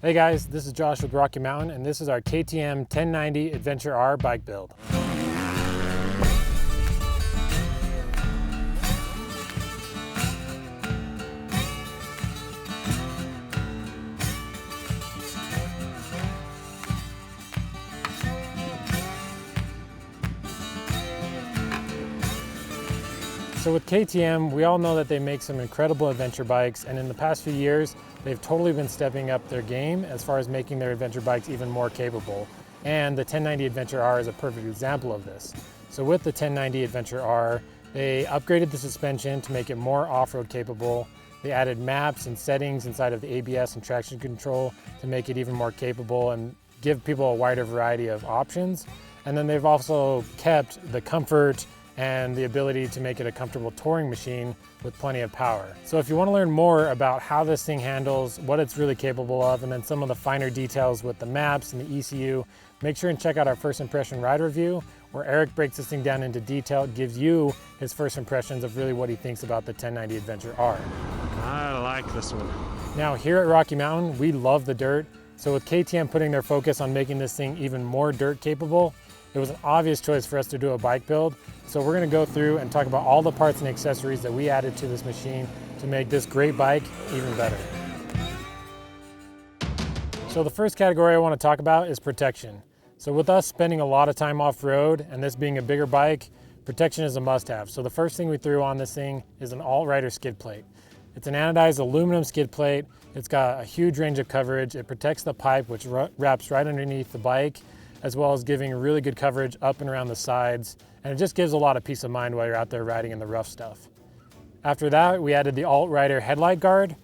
Hey guys, this is Josh with Rocky Mountain, and this is our KTM 1090 Adventure R bike build. So with KTM, we all know that they make some incredible adventure bikes, and in the past few years, they've totally been stepping up their game as far as making their adventure bikes even more capable. And the 1090 Adventure R is a perfect example of this. So with the 1090 Adventure R, they upgraded the suspension to make it more off-road capable. They added maps and settings inside of the ABS and traction control to make it even more capable and give people a wider variety of options. And then they've also kept the comfort and the ability to make it a comfortable touring machine with plenty of power. So if you want to learn more about how this thing handles, what it's really capable of, and then some of the finer details with the maps and the ECU, make sure and check out our first impression ride review, where Eric breaks this thing down into detail, gives you his first impressions of really what he thinks about the 1090 Adventure R. I like this one. Now here at Rocky Mountain, we love the dirt. So with KTM putting their focus on making this thing even more dirt capable, it was an obvious choice for us to do a bike build. So we're gonna go through and talk about all the parts and accessories that we added to this machine to make this great bike even better. So the first category I wanna talk about is protection. So with us spending a lot of time off-road and this being a bigger bike, protection is a must-have. So the first thing we threw on this thing is an alt-rider skid plate. It's an anodized aluminum skid plate. It's got a huge range of coverage. It protects the pipe, which wraps right underneath the bike, as well as giving really good coverage up and around the sides. And it just gives a lot of peace of mind while you're out there riding in the rough stuff. After that, we added the alt-rider headlight guard.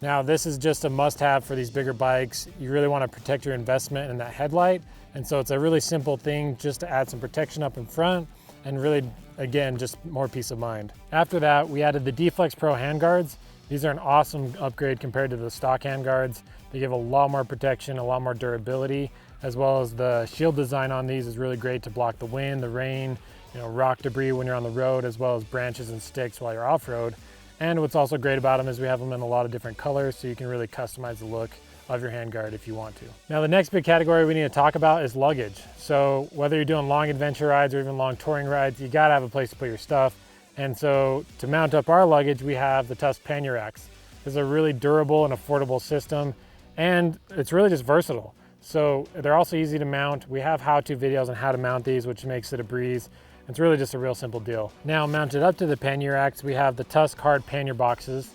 Now this is just a must-have for these bigger bikes. You really want to protect your investment in that headlight. And so it's a really simple thing just to add some protection up in front and really, again, just more peace of mind. After that, we added the D-Flex Pro handguards. These are an awesome upgrade compared to the stock handguards. They give a lot more protection, a lot more durability, as well as the shield design on these is really great to block the wind, the rain, rock debris when you're on the road, as well as branches and sticks while you're off-road. And what's also great about them is we have them in a lot of different colors, so you can really customize the look of your handguard if you want to. Now the next big category we need to talk about is luggage. So whether you're doing long adventure rides or even long touring rides, you gotta have a place to put your stuff. And so to mount up our luggage, we have the Tusk Pannier racks. This is a really durable and affordable system, and it's really just versatile. So they're also easy to mount. We have how-to videos on how to mount these, which makes it a breeze. It's really just a real simple deal. Now mounted up to the pannier racks, we have the Tusk hard pannier boxes.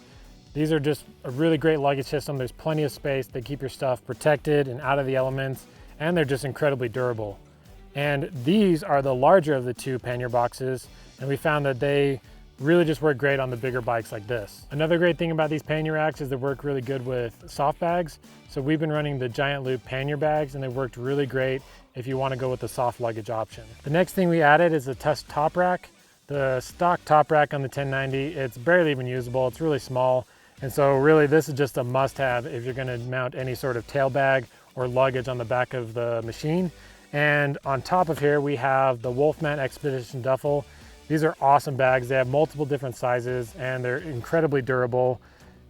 These are just a really great luggage system. There's plenty of space. They keep your stuff protected and out of the elements, and they're just incredibly durable. And these are the larger of the two pannier boxes, and we found that they really just work great on the bigger bikes like this. Another great thing about these pannier racks is they work really good with soft bags. So we've been running the giant loop pannier bags, and they worked really great if you want to go with the soft luggage option. The next thing we added is the Tusk top rack. The stock top rack on the 1090, it's barely even usable. It's really small. And so really this is just a must-have if you're going to mount any sort of tail bag or luggage on the back of the machine. And on top of here, we have the Wolfman Expedition Duffel. These are awesome bags. They have multiple different sizes and they're incredibly durable.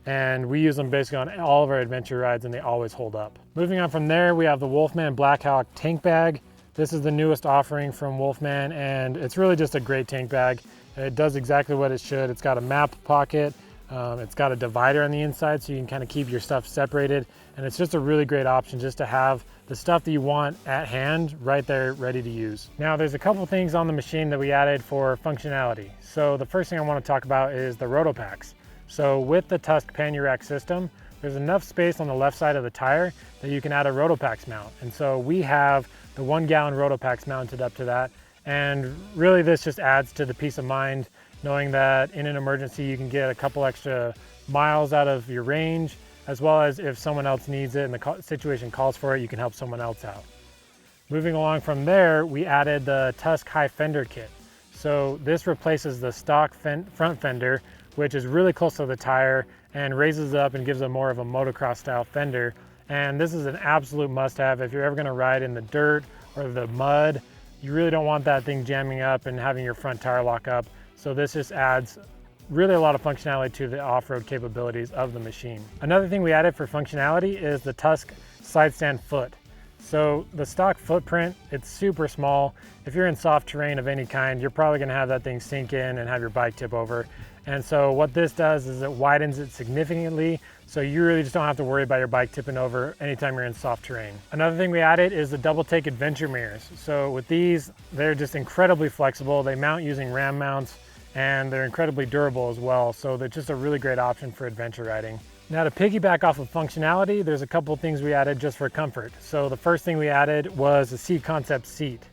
And we use them basically on all of our adventure rides and they always hold up. Moving on from there, we have the Wolfman Blackout tank bag. This is the newest offering from Wolfman, and it's really just a great tank bag. It does exactly what it should. It's got a map pocket. It's got a divider on the inside so you can kind of keep your stuff separated. And it's just a really great option just to have the stuff that you want at hand right there ready to use. Now there's a couple things on the machine that we added for functionality. So the first thing I want to talk about is the Roto Packs. So with the Tusk Pannier rack system, there's enough space on the left side of the tire that you can add a Roto Packs mount. And so we have the 1 gallon Roto Packs mounted up to that. And really this just adds to the peace of mind knowing that in an emergency you can get a couple extra miles out of your range, as well as if someone else needs it and the situation calls for it, you can help someone else out. Moving along from there, we added the Tusk High Fender kit. So this replaces the stock front fender, which is really close to the tire and raises it up and gives it more of a motocross style fender. And this is an absolute must-have if you're ever gonna ride in the dirt or the mud. You really don't want that thing jamming up and having your front tire lock up. So this just adds really a lot of functionality to the off-road capabilities of the machine. Another thing we added for functionality is the Tusk side stand foot. So the stock footprint, it's super small. If you're in soft terrain of any kind, you're probably gonna have that thing sink in and have your bike tip over. And so what this does is it widens it significantly, so you really just don't have to worry about your bike tipping over anytime you're in soft terrain. Another thing we added is the double take adventure mirrors. So with these, they're just incredibly flexible. They mount using ram mounts, and they're incredibly durable as well. So they're just a really great option for adventure riding. Now to piggyback off of functionality, there's a couple of things we added just for comfort. So the first thing we added was a seat concept seat.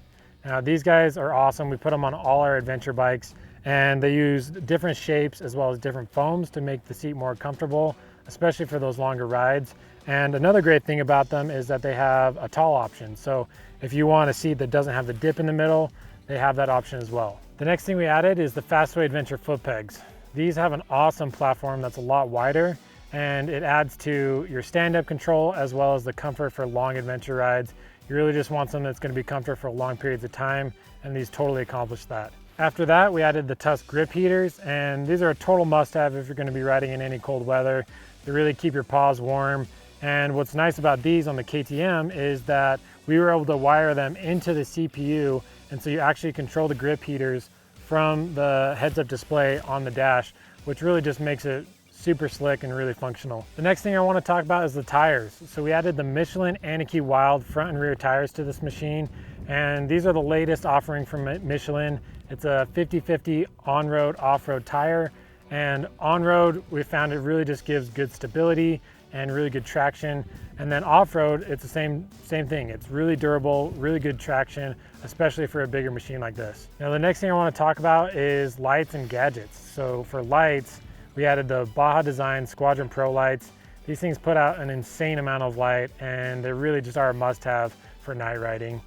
Now these guys are awesome. We put them on all our adventure bikes, and they use different shapes as well as different foams to make the seat more comfortable, especially for those longer rides. And another great thing about them is that they have a tall option. So if you want a seat that doesn't have the dip in the middle, they have that option as well. The next thing we added is the Fastway Adventure foot pegs. These have an awesome platform that's a lot wider, and it adds to your stand-up control as well as the comfort for long adventure rides. You really just want something that's going to be comfort for long periods of time, and these totally accomplish that. After that, we added the Tusk grip heaters, and these are a total must-have if you're going to be riding in any cold weather. They really keep your paws warm. And what's nice about these on the KTM is that we were able to wire them into the CPU, and so you actually control the grip heaters from the heads-up display on the dash, which really just makes it super slick and really functional. The next thing I want to talk about is the tires. So we added the Michelin Anarchy Wild front and rear tires to this machine, and these are the latest offering from Michelin. It's a 50-50 on-road, off-road tire, and on-road we found it really just gives good stability and really good traction. And then off-road, it's the same thing. It's really durable, really good traction, especially for a bigger machine like this. Now the next thing I want to talk about is lights and gadgets. So for lights, we added the Baja Design Squadron Pro lights. These things put out an insane amount of light, and they really just are a must-have for night riding.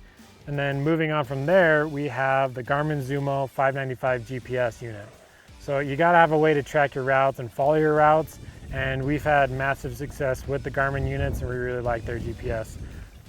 And then moving on from there, we have the Garmin Zumo 595 GPS unit. So you gotta have a way to track your routes and follow your routes, and we've had massive success with the Garmin units, and we really like their GPS.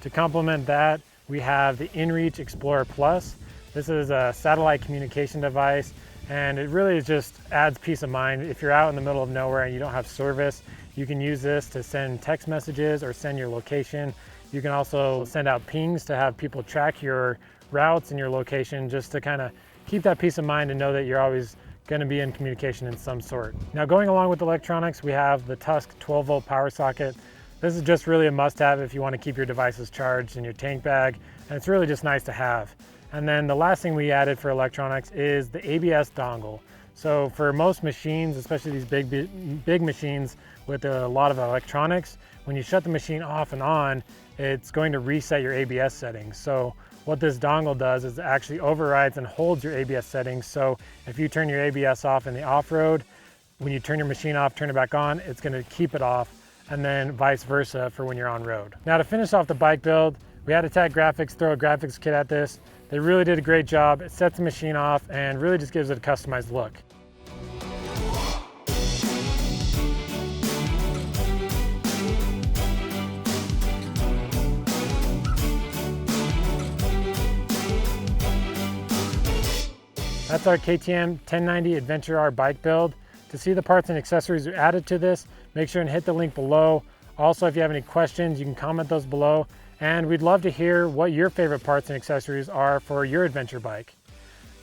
To complement that, we have the Inreach Explorer Plus. This is a satellite communication device, and it really just adds peace of mind. If you're out in the middle of nowhere and you don't have service, you can use this to send text messages or send your location. You can also send out pings to have people track your routes and your location, just to kind of keep that peace of mind and know that you're always going to be in communication in some sort. Now going along with electronics, we have the Tusk 12-volt power socket. This is just really a must-have if you want to keep your devices charged in your tank bag, and it's really just nice to have. And then the last thing we added for electronics is the ABS dongle. So for most machines, especially these big machines with a lot of electronics, when you shut the machine off and on, it's going to reset your ABS settings. So what this dongle does is it actually overrides and holds your ABS settings. So if you turn your ABS off in the off-road, when you turn your machine off, turn it back on, it's going to keep it off, and then vice versa for when you're on road. Now to finish off the bike build, we had to tag graphics, throw a graphics kit at this. They really did a great job. It sets the machine off and really just gives it a customized look. That's our KTM 1090 Adventure R bike build. To see the parts and accessories we added to this, make sure and hit the link below. Also, if you have any questions, you can comment those below. And we'd love to hear what your favorite parts and accessories are for your adventure bike.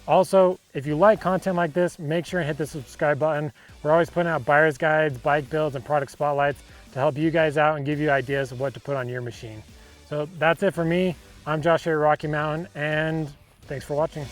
Also, if you like content like this, make sure and hit the subscribe button. We're always putting out buyer's guides, bike builds, and product spotlights to help you guys out and give you ideas of what to put on your machine. So that's it for me. I'm Josh here at Rocky Mountain, and thanks for watching.